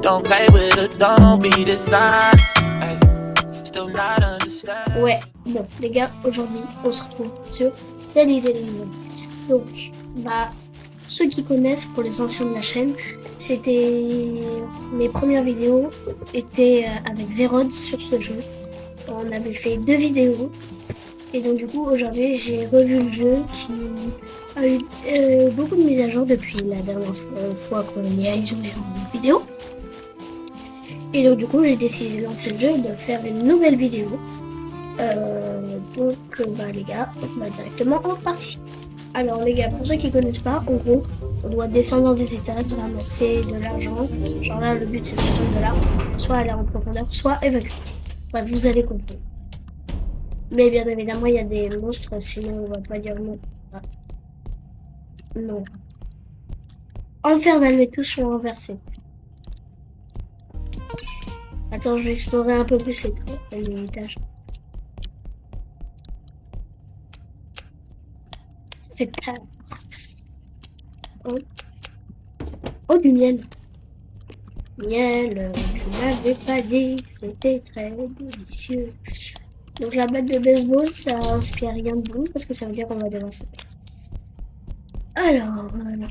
Don't play with it, don't be dishonest. Hey, still not understand. Ouais, bon, les gars, aujourd'hui, on se retrouve sur Daily Delivery. Donc, ceux qui connaissent, pour les anciens de la chaîne, c'était mes premières vidéos étaient avec Zerod sur ce jeu. On avait fait 2 vidéos. Et donc, du coup, aujourd'hui, j'ai revu le jeu qui a eu beaucoup de mises à jour depuis la dernière fois qu'on y a joué en vidéo. Et donc, du coup, j'ai décidé de lancer le jeu et de faire une nouvelle vidéo. Donc, les gars, on va directement en partie. Alors, les gars, pour ceux qui connaissent pas, en gros, on doit descendre dans des étages, ramasser de l'argent. Genre là, le but c'est 60$, soit aller en profondeur, soit évacuer. Bref, vous allez comprendre. Mais bien évidemment, il y a des monstres, sinon on va pas dire non. Ah. Non. Infernal, mais tous sont renversés. Attends, je vais explorer un peu plus les étages. Fait peur. Oh, du miel. Miel, tu m'avais pas dit que c'était très délicieux. Donc la batte de baseball, ça inspire rien de bon parce que ça veut dire qu'on va devoir se faire. Alors, voilà.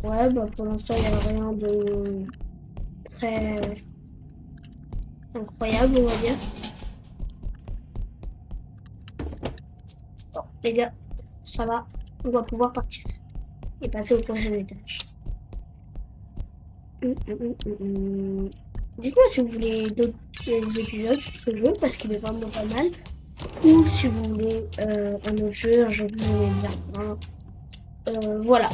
Ouais, pour l'instant, il n'y a rien de très incroyable, on va dire. Bon, les gars, ça va. On va pouvoir partir et passer au prochain étage. Dites-moi si vous voulez d'autres épisodes sur ce jeu parce qu'il est vraiment pas mal. Ou si vous voulez un autre jeu, un jeu que vous aimez bien. Voilà.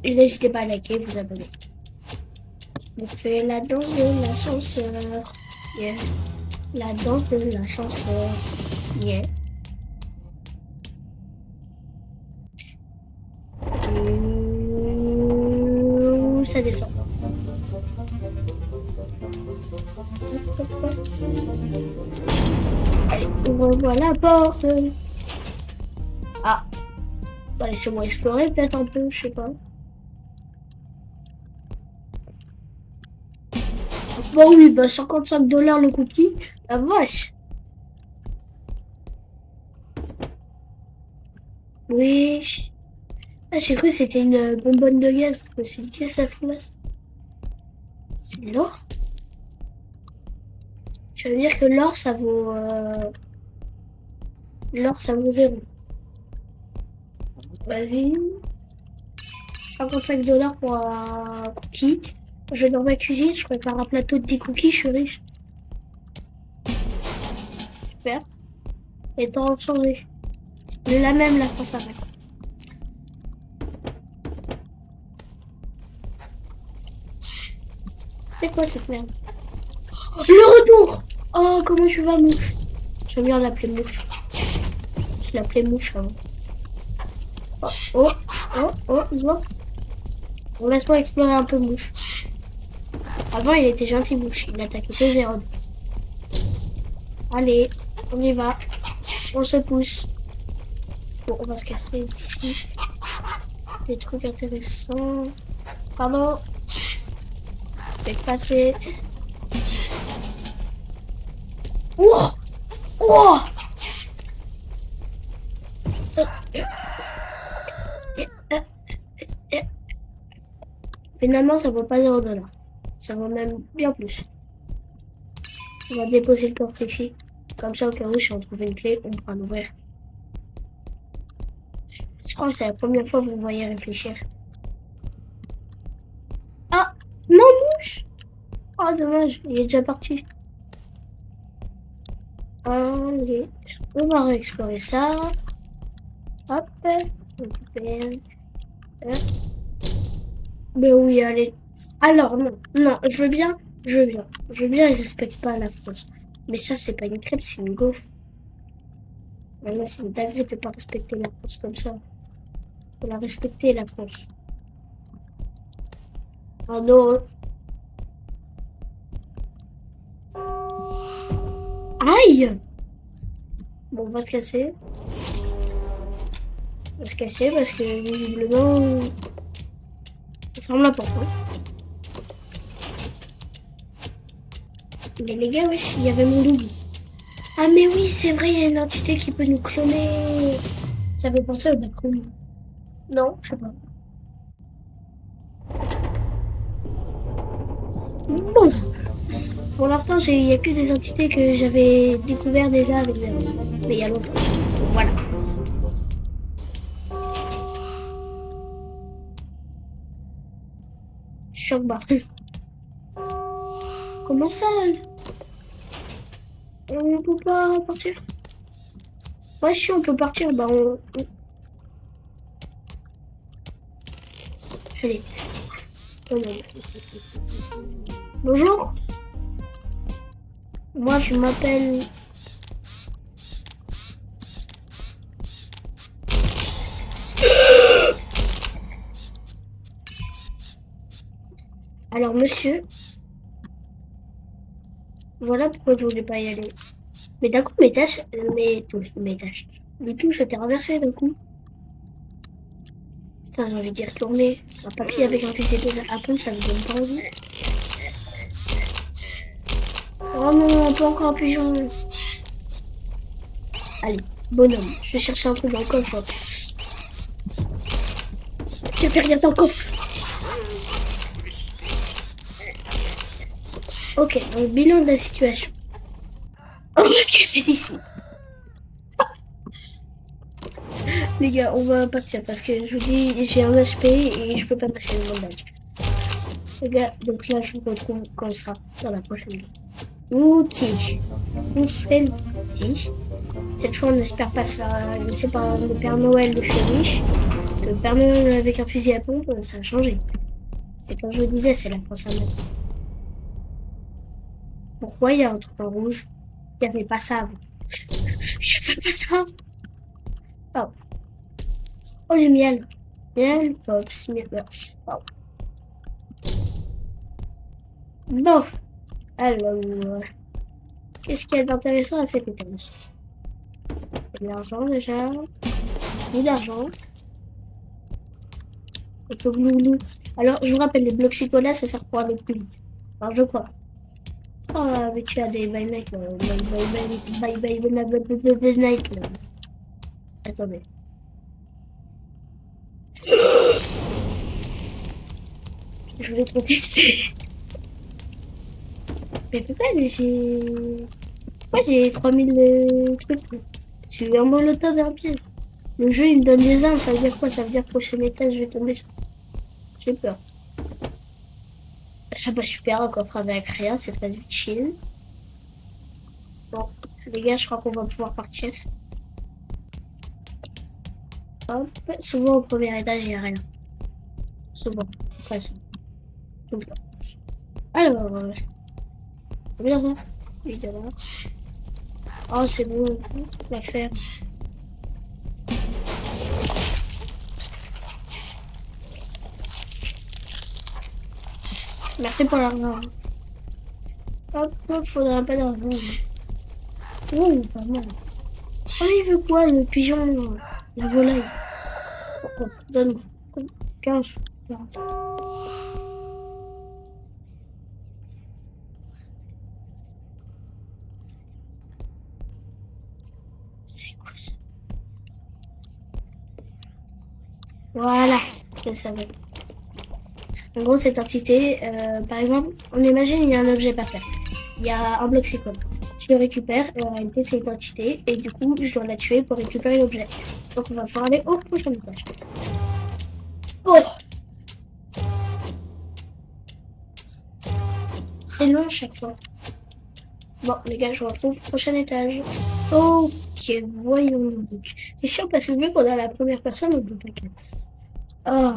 Et n'hésitez pas à liker, vous abonner. On fait la danse de l'ascenseur. Yeah. La danse de l'ascenseur. Yeah. Ça descend. Allez, on revoit la porte. Ah. Bah, laissez-moi explorer peut-être un peu, je sais pas. Bah oui, 55$ le cookie. La vache. Oui. Ah, j'ai cru que c'était une bonbonne de gaz. Je me suis dit, qu'est-ce que ça fout là? C'est l'or? Je veux dire que l'or, ça vaut... L'or, ça vaut 0. Vas-y. 55$ pour un cookie. Je vais dans ma cuisine, je prépare un plateau de 10 cookies, je suis riche. Super. Et temps de changer. C'est plus la même, la France arrête. C'est quoi cette merde? Le retour! Oh, comment tu vas, mouche? J'aime bien l'appeler mouche. Je l'appelais mouche avant. Oh, vois. On laisse-moi explorer un peu mouche. Avant, il était gentil, mouche. Il attaquait que zéro. Allez, on y va. On se pousse. Bon, on va se casser ici. Des trucs intéressants. Pardon. Je vais passer. Wow! Oh! Finalement, ça vaut pas 0$. Ça vaut même bien plus. On va déposer le coffre ici. Comme ça, au cas où, si on trouve une clé, on pourra l'ouvrir. Je crois que c'est la première fois que vous me voyez réfléchir. Ah! Non, mouche! Oh, dommage, il est déjà parti. Allez, on va réexplorer ça. Hop, récupère. Mais oui, allez. Alors, non, je veux bien, il respecte pas la France. Mais ça, c'est pas une crêpe, c'est une gaufre. Là, c'est une dinguerie de pas respecter la France comme ça. Faut la respecter, la France. Oh non. Aïe! Bon, on va se casser. On va se casser parce que visiblement, on ferme la porte. Hein. Mais les gars, wesh, il y avait mon double. Ah mais oui, c'est vrai, il y a une entité qui peut nous cloner. Ça fait penser au backroom. Non, je sais pas. Bon, pour l'instant, il n'y a que des entités que j'avais découvertes déjà avec Zero. Mais il y a longtemps. Donc, voilà. Choc barre. Comment ça? On peut pas partir? Ouais, si on peut partir, bah Allez. Oh, non. Bonjour. Moi, je m'appelle... Alors, monsieur... Voilà pourquoi je voulais pas y aller. Mais d'un coup, mes tâches... Les touches étaient renversées d'un coup. Putain, j'ai envie d'y retourner. Un papier avec un fichier de Apple, ça me donne pas envie. Oh non, pas encore un pigeon. Allez, bonhomme, je vais chercher un truc dans le coffre. J'ai fait rien dans le coffre. Ok, donc bilan de la situation. On va se casser d'ici. Les gars, on va partir parce que je vous dis, j'ai un HP et je peux pas passer le bandage. Les gars, donc là, je vous retrouve quand on sera dans la prochaine vidéo. Ok, on fait le petit. Cette fois, on n'espère pas se faire laisser par le Père Noël de chez Riche. Le Père Noël avec un fusil à pompe, ça a changé. C'est comme je vous disais, c'est la France à mettre. Pourquoi il y a un truc en rouge? Il n'y avait pas ça avant. Il n'y avait pas ça. Oh. Oh, du miel. Miel, pops, miel. Oh. Bon. Alors, qu'est-ce qu'il y a d'intéressant à cet étage? De l'argent déjà. Beaucoup d'argent. Et tout glou. Alors, je vous rappelle, les blocs chocolat, ça sert pour aller plus vite. Enfin, je crois. Oh, mais tu as des bye night là. Bye night là. Attendez. Je voulais trop tester. Mais pourquoi j'ai 3000 trucs là. J'ai un molotov et un pied. Le jeu il me donne des armes, ça veut dire quoi? Ça veut dire prochain étage je vais tomber sur. J'ai peur. Ah bah super, un coffre avec rien, c'est très utile. Bon, les gars, je crois qu'on va pouvoir partir. Hop, souvent au premier étage il n'y a rien. Souvent, très souvent. Tout le temps. Alors, bien ça. Évidemment. Oh c'est bon, on va faire. Merci pour l'argent. Hop, faudrait un peu d'argent. Oh, pas mal. Oh, il veut quoi, le pigeon, la volaille? Donne-moi. 15. C'est quoi ça? Voilà, je savais. En gros, cette entité, par exemple, on imagine il y a un objet par terre. Il y a un bloc cyclone. Je le récupère et en réalité c'est une entité et du coup je dois la tuer pour récupérer l'objet. Donc on va pouvoir aller au prochain étage. Oh, c'est long chaque fois. Bon les gars, je vous retrouve au prochain étage. Ok, voyons donc. C'est chiant parce que vu qu'on a la première personne, on peut pas qu'elle. Oh.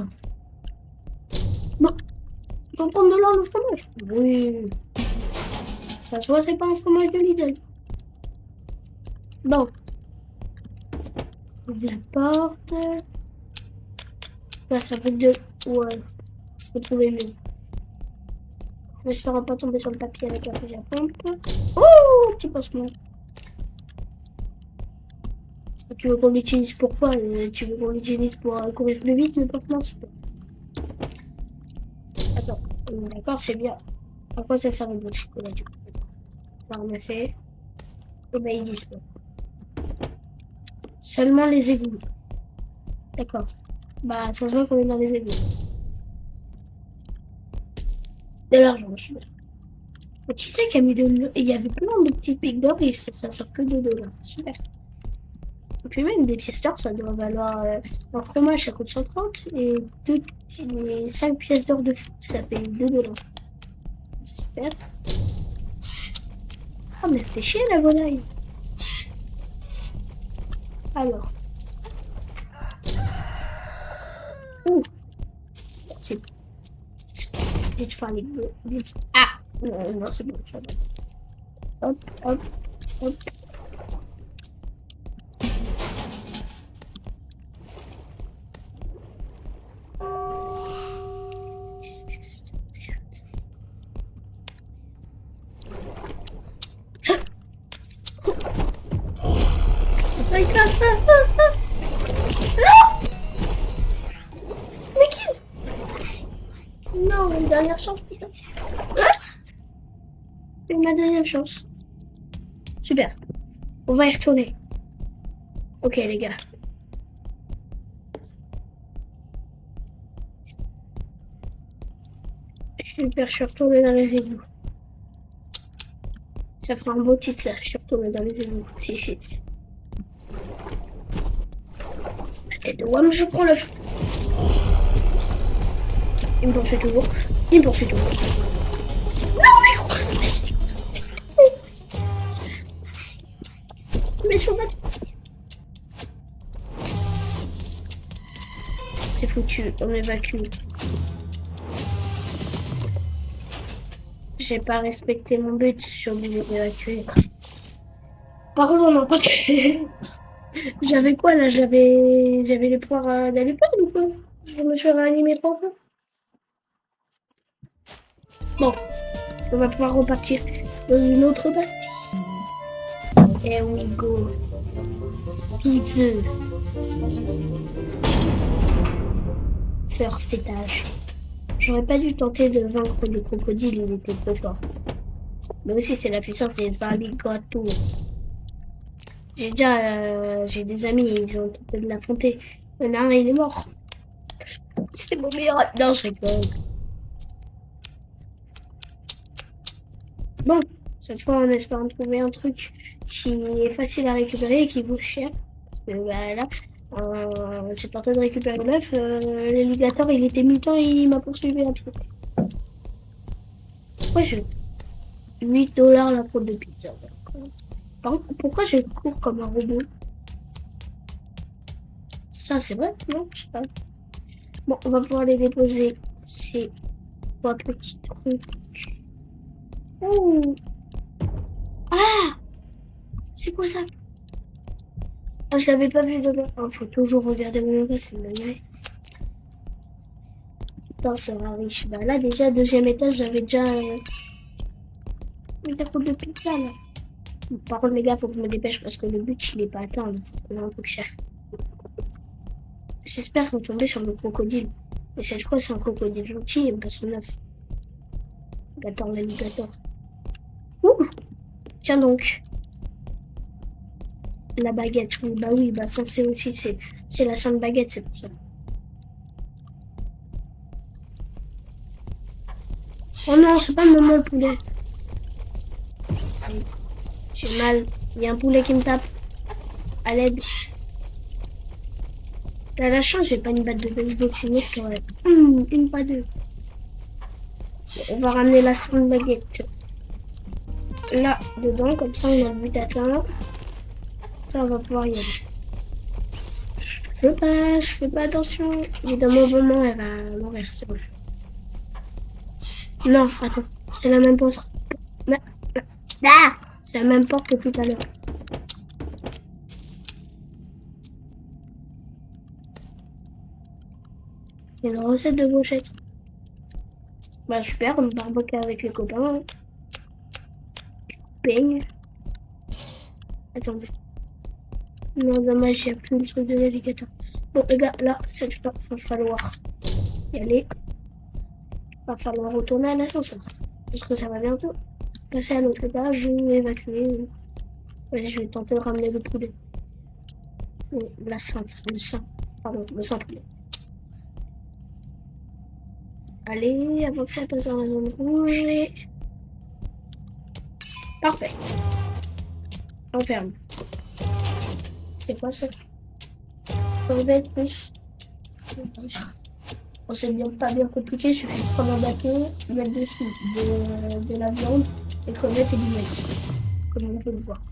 Bon, j'entends de là le fromage. Oui. Ça se voit, c'est pas un fromage de Lidl. Bon. Ouvre la porte. Là, ça fait deux. Ouais. Je peux trouver mieux. J'espère pas tomber sur le papier avec un fusil à pompe. Oh, petit pansement. Tu veux qu'on l'utilise pour quoi? Tu veux qu'on l'utilise pour courir plus vite, mais pas que non, c'est pas. Attends, d'accord, c'est bien. À quoi ça sert le bout de chocolat du coup? On va ramasser. Et ben ils disent pas. Seulement les égouts. D'accord. Bah ça se voit qu'on est dans les égouts. De l'argent, je suis là. Mais qui c'est qui a mis de. Il y avait plein de petites pics d'or et ça sert que de $2. Super. Et puis même des pièces d'or, ça doit valoir. Un fromage, ça coûte 130. Et les 5 pièces d'or de fou, ça fait $2. Super. Ah, mais elle fait chier la volaille. Alors. Ouh. C'est. Dites faire les deux. Ah! Non, non, c'est bon. Hop, hop, hop. Non! Mais qui? Non, une dernière chance, putain. C'est ma deuxième chance. Super. On va y retourner. Ok, les gars. Super, je suis retourné dans les égouts. Ça fera un beau titre, ça. Je suis retourné dans les égouts. La tête de Wam, je prends le feu. Il me poursuit toujours. Il me poursuit toujours. Non, mais quoi? Mais sur ma... C'est foutu, on évacue. J'ai pas respecté mon but, je suis obligée d'évacuer. Par contre, on n'a pas que... J'avais quoi là? J'avais les poires d'allucard ou quoi? Je me suis réanimée pour ça. Bon, on va pouvoir repartir dans une autre partie. Here we go. Pizza. First étage. J'aurais pas dû tenter de vaincre le crocodile, il était trop fort. Mais aussi c'est la puissance des alligators. J'ai des amis, ils ont tenté de l'affronter. Il y en a un, il est mort. C'était mon meilleur. Non, je rigole. Bon, cette fois, on espère en trouver un truc qui est facile à récupérer et qui vaut cher. Parce que bah, là, j'ai tenté de récupérer l'œuf. L'alligator, il était mutant et il m'a poursuivi à pied. Pourquoi j'ai $8 la croûte de pizza? Par contre, pourquoi je cours comme un robot? Ça, c'est vrai? Non, je sais pas. Bon, on va pouvoir les déposer. Ces 3 petits trucs. Ouh. Ah! C'est quoi ça? Ah, je l'avais pas vu de loin. Oh, faut toujours regarder où on va, c'est une dinguerie. Putain, ça va riche. Bah là, déjà, deuxième étage, j'avais déjà... la croûte de pizza, là. Par contre, les gars, faut que je me dépêche parce que le but, il est pas atteint. Il faut trouver un truc cher. J'espère retomber sur le crocodile. Mais cette fois, c'est un crocodile gentil et pas son œuf. J'attends l'alligator. Ouh! Tiens donc. La baguette, oui, bah ça c'est aussi, c'est la sainte baguette, c'est pour ça. Oh non, c'est pas le moment le poulet. J'ai mal. Il y a un poulet qui me tape. À l'aide. T'as la chance, j'ai pas une batte de baseball, sinon je t'aurais. Une, pas deux. On va ramener la sainte baguette. Là, dedans, comme ça on a le but atteint. Là, on va pouvoir y aller. Je fais pas attention. Et dans mon moment, elle va mourir, c'est bon. Non, attends, c'est la même porte. Ah, c'est la même porte que tout à l'heure. Il y a une recette de brochette. Bah super, on barbecue avec les copains. Peigne. Attendez. Non, dommage, il n'y a plus le truc de l'alligator. Bon, les gars, là, cette fois, il va falloir y aller. Il va falloir retourner à l'ascenseur. Parce que ça va bientôt passer à l'autre étage ou évacuer. Vas-y, je vais tenter de ramener le poulet. La sainte, le sang. Pardon, le sang poulet. Allez, avant que ça passe dans la zone rouge. Et... parfait. On ferme. C'est quoi ça? On va être plus. Bon, c'est bien, pas bien compliqué, il suffit de prendre un bâton, mettre dessus de la viande, des crevettes et du maïs. Comme on peut le voir.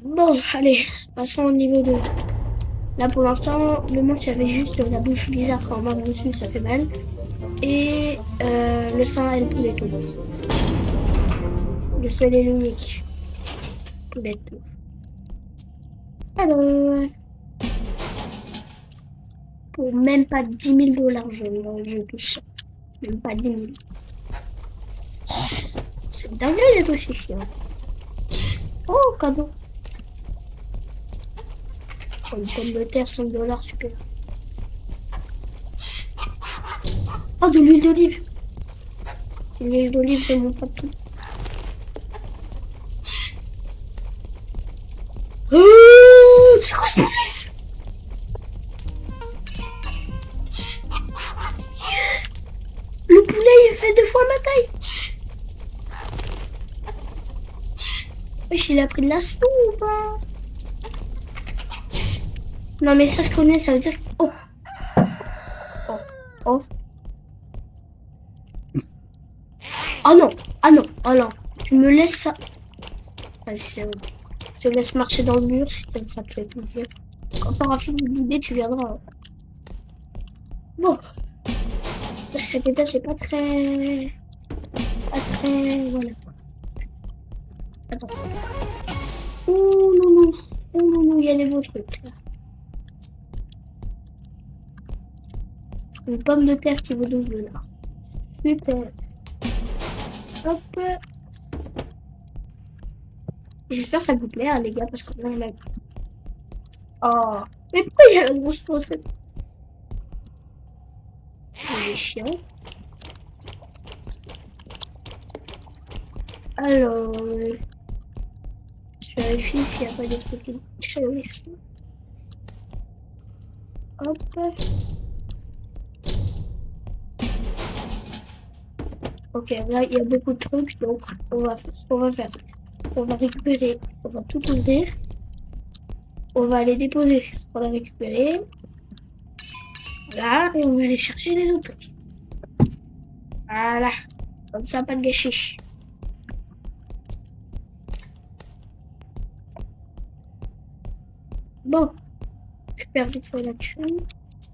Bon, allez, passons au niveau 2. Là pour l'instant, le monstre il y avait juste la bouche bizarre quand on marche dessus, ça fait mal. Et le sang et le poulet tout. Le seul et l'unique. Poulet tout. Alors, pour même pas 10 000 $, je touche. Même pas 10 000. C'est dingue d'être aussi chiant. Oh, cadeau. Oh, une pomme de terre, 5 $, super. Oh, de l'huile d'olive. C'est l'huile d'olive de mon papy. Oh, c'est quoi ce poulet? Le poulet, il fait 2 fois ma taille. Wesh, il a pris de la soupe ou pas? Non, mais ça, je connais, ça veut dire... Oh. Oh. Oh. Oh non. Ah non. Oh non. Tu me laisses ça. Vas-y, je te laisse marcher dans le mur si ça te fait plaisir. Quand t'auras fini l'idée, tu viendras. Bon. Cet étage n'est pas très... Voilà. Attends. Oh non, non. Oh non, non, il y a des beaux trucs là. Une pomme de terre qui vous double là. Super. Hop. J'espère que ça vous plaît, hein, les gars, parce que là, il a... Oh. Mais pourquoi il y a la grosse fossette? Il est chiant. Alors... je vérifie s'il n'y a pas de trucs intéressants. Hop. Ok, là il y a beaucoup de trucs, donc on va faire ce qu'on va faire. On va récupérer, on va tout ouvrir. On va aller déposer ce qu'on a récupéré. Voilà, et on va aller chercher les autres trucs. Voilà, comme ça, pas de gâchis. Bon, je perds vite fait là-dessus.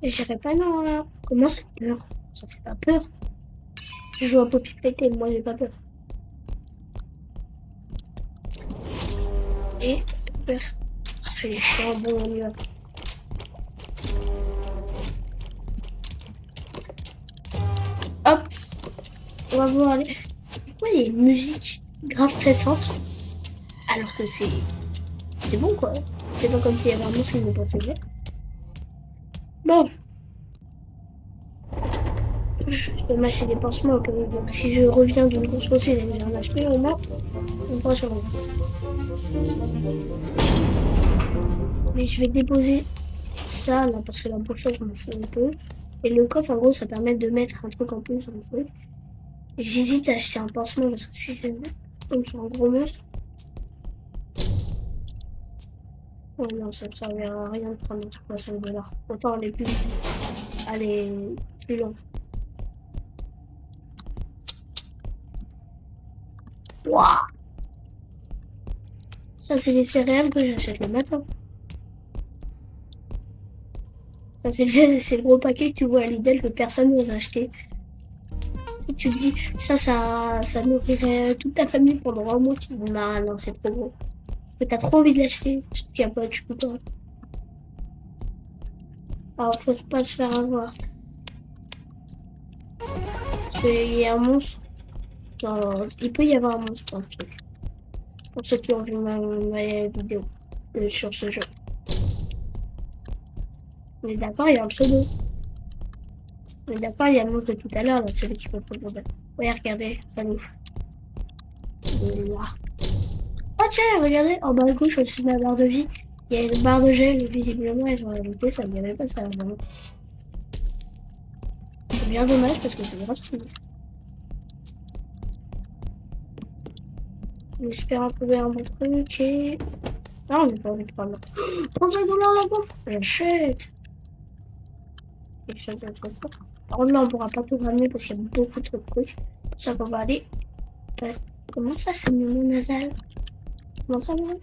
Et j'irai pas non là. Comment ça fait peur? Ça fait pas peur. Je joue à Poppy Playtime, moi j'ai pas peur. Et peur. C'est les chiens, bon on y va. Hop. On va voir les... Pourquoi il y a une musique grave stressante? Alors que c'est bon quoi. C'est pas comme s'il y avait un monstre qui nous poursuivait. Bon. Je peux mâcher des pansements au cas où. Donc si je reviens d'une grosse possède et que j'ai un HP au moins, on pourra survivre. Mais je vais déposer ça là parce que la pochette je m'en fous un peu. Et le coffre en gros ça permet de mettre un truc en plus dans le truc. Et j'hésite à acheter un pansement parce que si j'aime comme sur un gros monstre. Oh non, ça ne servira à rien de prendre un truc à 5 $. Autant aller plus vite. Aller plus loin. Waouh! Ça, c'est les céréales que j'achète le matin. Ça, c'est le gros paquet que tu vois à Lidl que personne n'ose acheter. Si tu te dis, ça nourrirait toute ta famille pendant un mois, tu dis, non, non, c'est trop gros. Parce que t'as trop envie de l'acheter. Tu peux pas. Alors, faut pas se faire avoir. Parce qu'il y a un monstre. Il peut y avoir un monstre dans le truc. Pour ceux qui ont vu ma vidéo. sur ce jeu. On est d'accord, il y a un pseudo. On est d'accord, il y a le monstre de tout à l'heure, là, celui qui peut pas le problème. Ouais, regardez, pas ouf. Oh tiens, regardez, en bas à gauche, au-dessus de la barre de vie, il y a une barre de gel, visiblement, ils ont rajouté, ça ne avait pas ça avant. C'est bien dommage parce que c'est grave stylé. J'espère trouver un bon truc et... Non, on n'a pas envie de prendre. 35 $ la bouffe. J'achète. J'achète. Par contre, là, on pourra pas tout ramener parce qu'il y a beaucoup trop de trucs. C'est pour ça qu'on va aller. Comment ça, c'est mon nasal? Comment ça, mon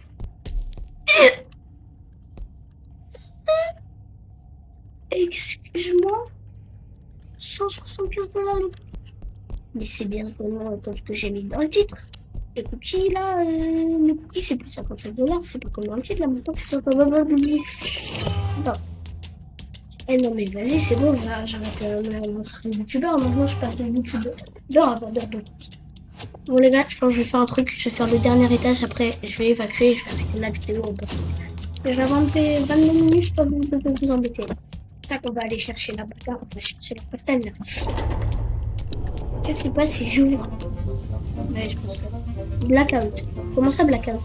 Excuse-moi. 175 $ le bouffe. Mais c'est bien comment que j'ai mis dans le titre. Les cookies là, les cookies c'est plus 55 $, c'est pas comme dans le titre là, maintenant c'est 150 $. Non. Eh non mais vas-y, c'est bon, j'arrête mon youtubeur, maintenant je passe de youtubeur à vendeur de cookies. Bon les gars, je pense que je vais faire un truc, je vais faire le dernier étage, après je vais évacuer, je vais arrêter la vidéo en passant. Je vais avoir 22 minutes, je peux vous embêter. C'est ça qu'on va aller chercher la bagarre, on va chercher la castelle là. Je sais pas si j'ouvre. Ouais, je pense que... Blackout. Comment ça, blackout?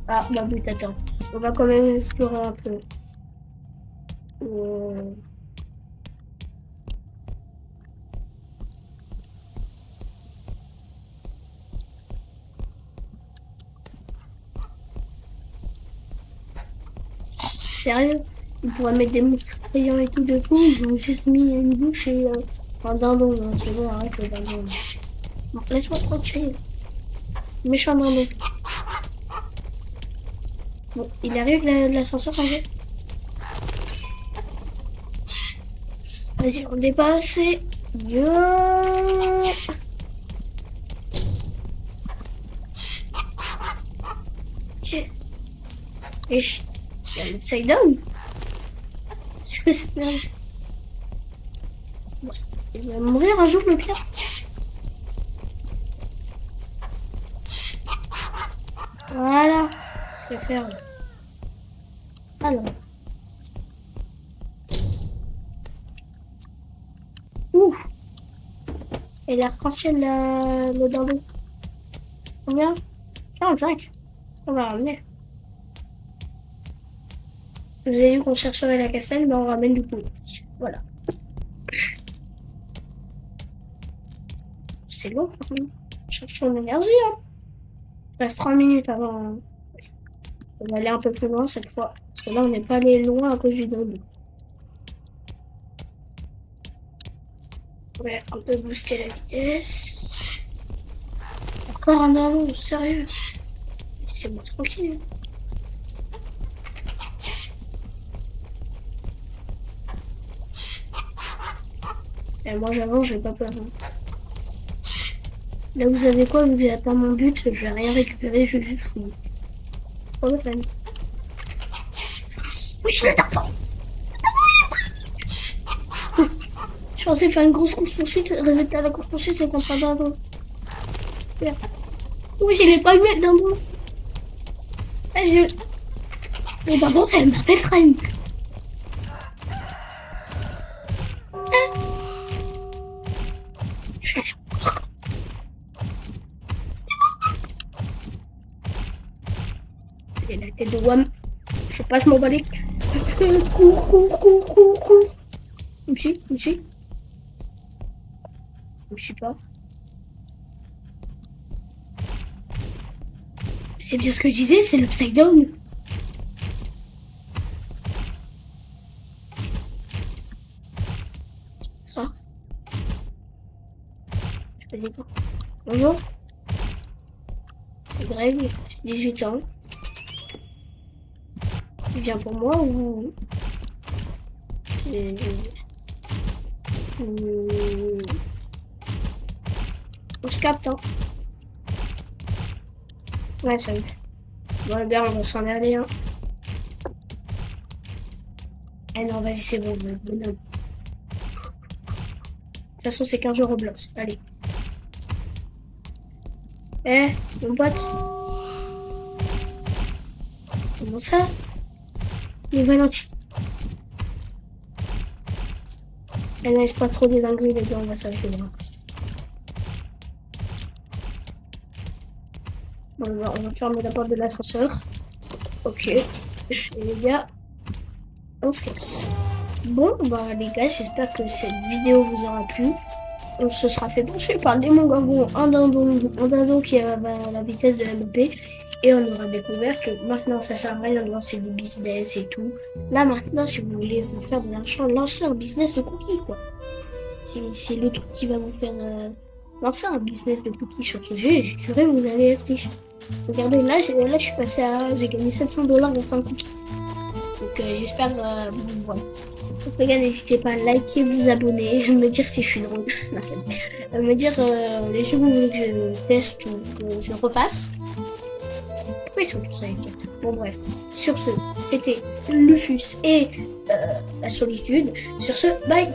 Ah, bah but, attends. On va quand même explorer un peu. Sérieux? Ils pourraient mettre des monstres crayons et tout de fou. Ils ont juste mis une bouche et un dindon. C'est bon, arrête le dindon. Bon, laisse-moi tranquille. Méchant dindon. Bon, il arrive l'ascenseur en fait. Vas-y, on dépasse. Yo. Ok. Et il y a l'upside down. C'est quoi cette merde? Ouais. Il va mourir un jour le pire. Voilà. Je vais faire. Alors. Ouf. Et l'arc-en-ciel, le dindon. Combien? 45. On va ramener. Je vous ai dit qu'on chercherait la castelle, mais on ramène du poulet. Voilà. C'est long. Cherche son énergie. Hein. Il reste 3 minutes avant. On va aller un peu plus loin cette fois. Parce que là, on n'est pas allé loin à cause du dindon. On va un peu booster la vitesse. Encore un dindon, sérieux. Laissez-moi tranquille. Et moi j'avance, j'ai pas peur. Là vous savez quoi, vu que j'ai pas mon but, je vais rien récupérer, je vais juste fouiller. Pour le fun. Oui, je l'ai d'argent. Je pensais faire une grosse course poursuite, résultat de la course poursuite c'est contre un dindon. Super. Oui, je l'ai pas eu le dindon. Mais par contre, elle m'appelle Frank. Et la tête de Wam. Je sais pas, je m'en bats les... Cours. Où je sais pas. C'est bien ce que je disais, c'est l'upside down. Ça. Je peux dire quoi? Bonjour. C'est Greg, j'ai 18 ans. Il vient pour moi ou... On se capte, hein. Ouais, ça me fait. Bon, les gars, on va s'en aller, hein. Eh non, vas-y, c'est bon, bonhomme. De toute façon, c'est 15 € Roblox. Allez. Eh, mon pote. Comment ça? Nouvelle entité. Elle laisse pas trop des dingueries, les gars, on va s'arrêter là. Bon, on va fermer la porte de l'ascenseur. Ok. Et les gars, on se casse. Bon, bah les gars, j'espère que cette vidéo vous aura plu. On se sera fait poursuivre par des Mongargons, un dindon qui a la vitesse de la MP. Et on aura découvert que maintenant ça sert à rien de lancer des business et tout. Là maintenant, si vous voulez vous faire de l'argent, lancez un business de cookies quoi. C'est le truc qui va vous faire lancer un business de cookies sur ce jeu. Et je jure, vous allez être riche. Regardez, là je suis passé à... J'ai gagné 700$ dans 5 cookies. Donc j'espère... voilà. Donc les gars, n'hésitez pas à liker, vous abonner, me dire si je suis drôle. Non, me dire les jeux que vous voulez que je teste ou que je refasse. Pourquoi ils sont tous avec? Bon bref. Sur ce, c'était Lufus et la solitude. Sur ce, bye.